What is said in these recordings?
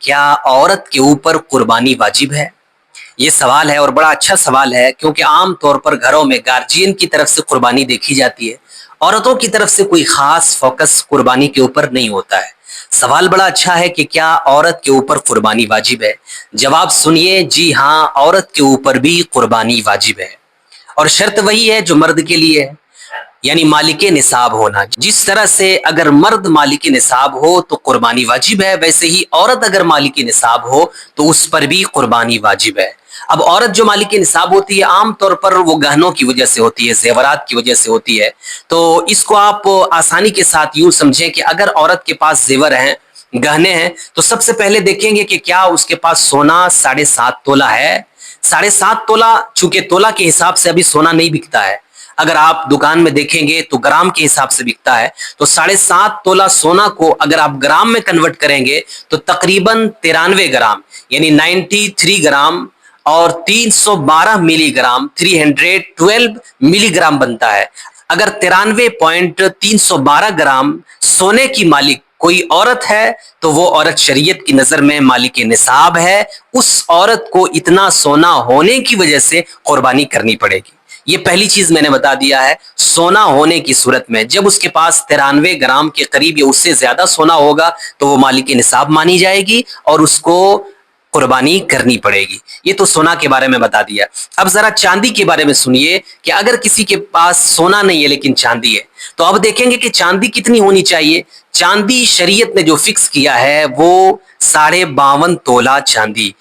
क्या औरत के ऊपर कुर्बानी वाजिब है? ये सवाल है और बड़ा अच्छा सवाल है, क्योंकि आम तौर पर घरों में गार्जियन की तरफ से कुर्बानी देखी जाती है। औरतों की तरफ से कोई खास फोकस कुर्बानी के ऊपर नहीं होता है। सवाल बड़ा अच्छा है कि क्या औरत के ऊपर कुर्बानी वाजिब है? जवाब सुनिए, जी हाँ, औरत के ऊपर भी कुर्बानी वाजिब है। और शर्त वही है जो मर्द के लिए है, यानी मालिके निसाब होना। जिस तरह से अगर मर्द मालिके निसाब हो तो कुर्बानी वाजिब है, वैसे ही औरत अगर मालिके निसाब हो तो उस पर भी कुर्बानी वाजिब है। अब औरत जो मालिके निसाब होती है, आम तौर पर वो गहनों की वजह से होती है, जेवरात की वजह से होती है। तो इसको आप आसानी के साथ यूं समझें कि अगर औरत के पास जेवर हैं, गहने हैं, तो सबसे पहले देखेंगे कि क्या उसके पास सोना 7.5 तोला है। 7.5 तोला, चूंकि तोला के हिसाब से अभी सोना नहीं बिकता है, अगर आप दुकान में देखेंगे तो ग्राम के हिसाब से बिकता है। तो 7.5 तोला सोना को अगर आप ग्राम में कन्वर्ट करेंगे तो तकरीबन 93 ग्राम, यानी 93 ग्राम और 312 मिलीग्राम, 312 मिलीग्राम बनता है। अगर 93.312 ग्राम सोने की मालिक कोई औरत है तो वो औरत शरीयत की नजर में मालिक निसाब है। उस औरत को इतना सोना होने की वजह से कुर्बानी करनी पड़ेगी। ये पहली चीज मैंने बता दिया है। सोना होने की सूरत में जब उसके पास 93 ग्राम के करीब या उससे ज्यादा सोना होगा तो वो मालिक निसाब मानी जाएगी और उसको कुर्बानी करनी पड़ेगी। ये तो सोना के बारे में बता दिया। अब जरा चांदी के बारे में सुनिए कि अगर किसी के पास सोना नहीं है लेकिन चांदी है, तो अब देखेंगे कि चांदी कितनी होनी चाहिए। चांदी शरीयत ने जो फिक्स किया है वो 52.5 तोला चांदी।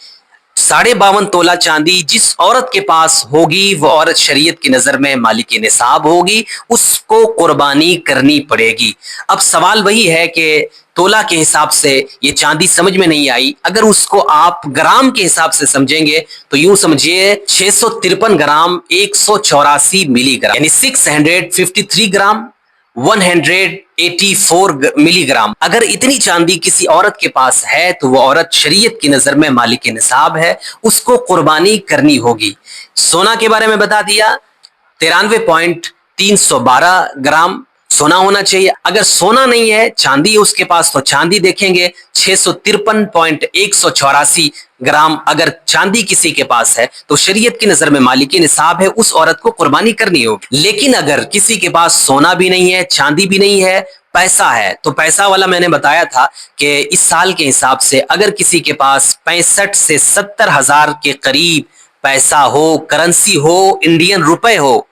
52.5 तोला चांदी जिस औरत के पास होगी वो औरत शरीयत की नजर में मालिक निसाब होगी, उसको कुर्बानी करनी पड़ेगी। अब सवाल वही है कि तोला के हिसाब से ये चांदी समझ में नहीं आई। अगर उसको आप ग्राम के हिसाब से समझेंगे तो यूं समझिए 653 ग्राम 184 मिलीग्राम, यानी 653 ग्राम 184 मिलीग्राम। अगर इतनी चांदी किसी औरत के पास है तो वो औरत शरीयत की नजर में मालिक निसाब है, उसको कुर्बानी करनी होगी। सोना के बारे में बता दिया, 93.312 ग्राम सोना होना चाहिए। अगर सोना नहीं है, चांदी है उसके पास, तो चांदी देखेंगे 653.184 ग्राम। अगर चांदी किसी के पास है तो शरीयत की नजर में मालिकी निसाब है, उस औरत को कुर्बानी करनी होगी। लेकिन अगर किसी के पास सोना भी नहीं है, चांदी भी नहीं है, पैसा है, तो पैसा वाला मैंने बताया था कि इस साल के हिसाब से अगर किसी के पास 65 से 70 हजार के करीब पैसा हो, करेंसी हो, इंडियन रुपए हो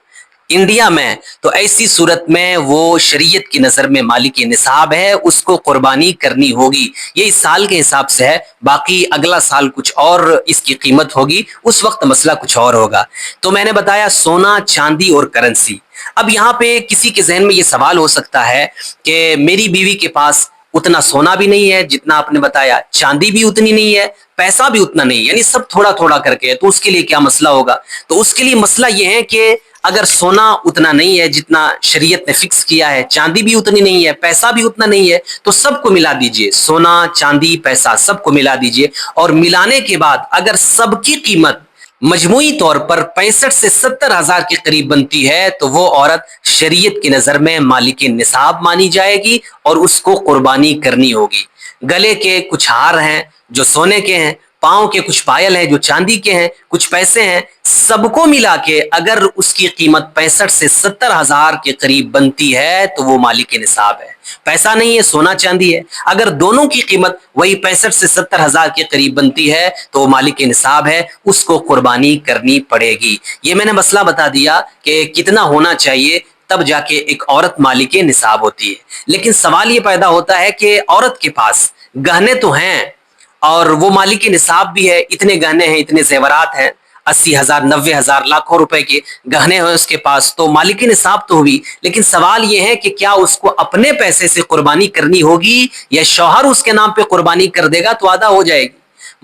इंडिया में, तो ऐसी सूरत में वो शरीयत की नजर में मालिक निसाब है, उसको कुर्बानी करनी होगी। ये इस साल के हिसाब से है, बाकी अगला साल कुछ और इसकी कीमत होगी, उस वक्त मसला कुछ और होगा। तो मैंने बताया सोना, चांदी और करेंसी। अब यहाँ पे किसी के जहन में ये सवाल हो सकता है कि मेरी बीवी के पास उतना सोना भी नहीं है जितना आपने बताया, चांदी भी उतनी नहीं है, पैसा भी उतना नहीं, यानी सब थोड़ा थोड़ा करके है, तो उसके लिए क्या मसला होगा? तो उसके लिए मसला ये है कि अगर सोना उतना नहीं है जितना शरीयत ने फिक्स किया है, चांदी भी उतनी नहीं है, पैसा भी उतना नहीं है, तो सबको मिला दीजिए, सोना, चांदी, पैसा सबको मिला दीजिए। और मिलाने के बाद अगर सबकी कीमत मजमूई तौर पर 65 से 70 हजार के करीब बनती है तो वो औरत शरीयत की नजर में मालिक निसाब मानी जाएगी और उसको कुर्बानी करनी होगी। गले के कुछ हार हैं जो सोने के हैं, पांव के कुछ पायल हैं जो चांदी के हैं, कुछ पैसे हैं, सबको मिला के अगर उसकी कीमत 65 से 70 हजार के करीब बनती है तो वो मालिक निसाब है। पैसा नहीं है, सोना चांदी है, अगर दोनों की कीमत वही 65 से 70 हजार के करीब बनती है तो वो मालिक निसाब है, उसको कुर्बानी करनी पड़ेगी। ये मैंने मसला बता दिया कि कितना होना चाहिए, तब जाके एक औरत मालिक निसाब होती है। लेकिन सवाल ये पैदा होता है कि औरत के पास गहने तो हैं और वो मालिक निसाब भी है, इतने गहने हैं, इतने जेवरात हैं, 80,000, 90,000, लाखों रुपए के गहने हैं उसके पास, तो मालिक निसाब तो हुई। लेकिन सवाल ये है कि क्या उसको अपने पैसे से कुर्बानी करनी होगी या शौहर उसके नाम पे कुर्बानी कर देगा तो अदा हो जाएगी।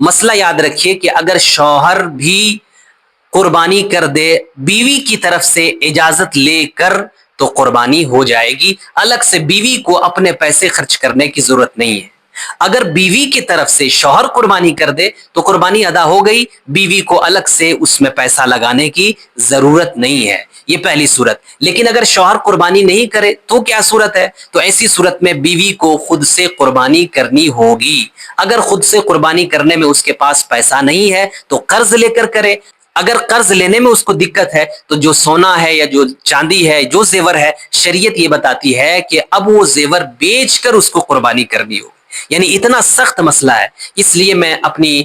मसला याद रखिए कि अगर शौहर भी कुर्बानी कर दे बीवी की तरफ से इजाजत लेकर तो कुर्बानी हो जाएगी, अलग से बीवी को अपने पैसे खर्च करने की जरूरत नहीं है। अगर बीवी की तरफ से शौहर कुर्बानी कर दे तो कुर्बानी अदा हो गई, बीवी को अलग से उसमें पैसा लगाने की जरूरत नहीं है। یہ پہلی صورت. لیکن اگر شوہر قربانی نہیں کرے تو کیا صورت ہے؟ تو ایسی صورت میں بیوی کو خود سے قربانی کرنی ہوگی. اگر خود سے قربانی کرنے میں اس کے پاس پیسہ نہیں ہے تو قرض لے کر کرے. اگر قرض لینے میں اس کو دقت ہے تو جو سونا ہے یا جو چاندی ہے، جو زیور ہے، شریعت یہ بتاتی ہے کہ اب وہ زیور بیچ کر اس کو قربانی کرنی ہوگی. یعنی اتنا سخت مسئلہ ہے. اس لیے میں اپنی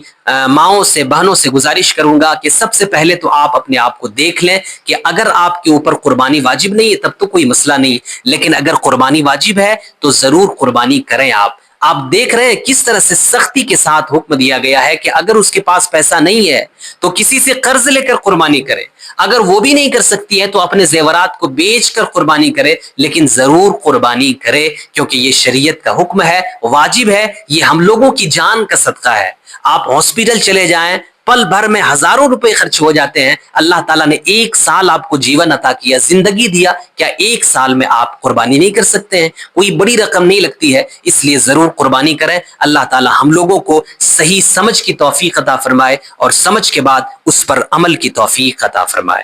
ماؤں سے، بہنوں سے گزارش کروں گا کہ سب سے پہلے تو آپ اپنے آپ کو دیکھ لیں کہ اگر آپ کے اوپر قربانی واجب نہیں ہے تب تو کوئی مسئلہ نہیں، لیکن اگر قربانی واجب ہے تو ضرور قربانی کریں. آپ دیکھ رہے ہیں کس طرح سے سختی کے ساتھ حکم دیا گیا ہے کہ اگر اس کے پاس پیسہ نہیں ہے تو کسی سے قرض لے کر قربانی کرے. اگر وہ بھی نہیں کر سکتی ہے تو اپنے زیورات کو بیچ کر قربانی کرے، لیکن ضرور قربانی کرے، کیونکہ یہ شریعت کا حکم ہے، واجب ہے. یہ ہم لوگوں کی جان کا صدقہ ہے. آپ ہاسپٹل چلے جائیں، پل بھر میں ہزاروں روپے خرچ ہو جاتے ہیں. اللہ تعالیٰ نے 1 سال آپ کو جیون عطا کیا، زندگی دیا، کیا 1 سال میں آپ قربانی نہیں کر سکتے ہیں؟ کوئی بڑی رقم نہیں لگتی ہے. اس لیے ضرور قربانی کریں. اللہ تعالیٰ ہم لوگوں کو صحیح سمجھ کی توفیق عطا فرمائے اور سمجھ کے بعد اس پر عمل کی توفیق عطا فرمائے.